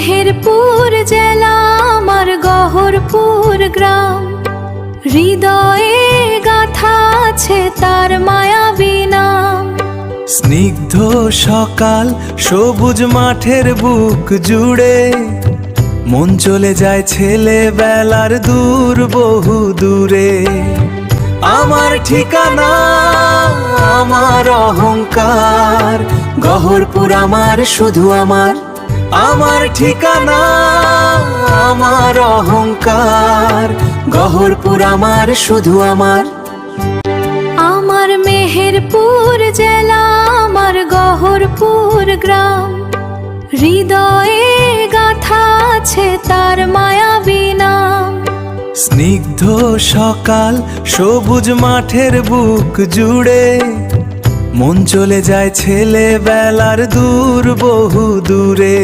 মেহেরপুর জেলা আমার গহরপুর গ্রাম, হৃদয়ে গাথা আছে তার মায়াবী নাম। স্নিগ্ধ সকাল সবুজ মাঠের বুক জুড়ে, মন চলে যায় ছেলেবেলার দূর বহু দূরে। আমার ঠিকানা আমার অহংকার, গহরপুর আমার শুধু আমার। আমার ঠিকানা আমার অহংকার, গহরপুর আমার শুধু আমার। আমার মেহেরপুর জেলা আমার গহরপুর গ্রাম, হৃদয়ে গাথা আছে তার মায়াবী নাম। স্নিগ্ধ সকাল সবুজ মাঠের বুক জুড়ে, মন চলে যায় ছেলেবেলার দূর বহু দূরে।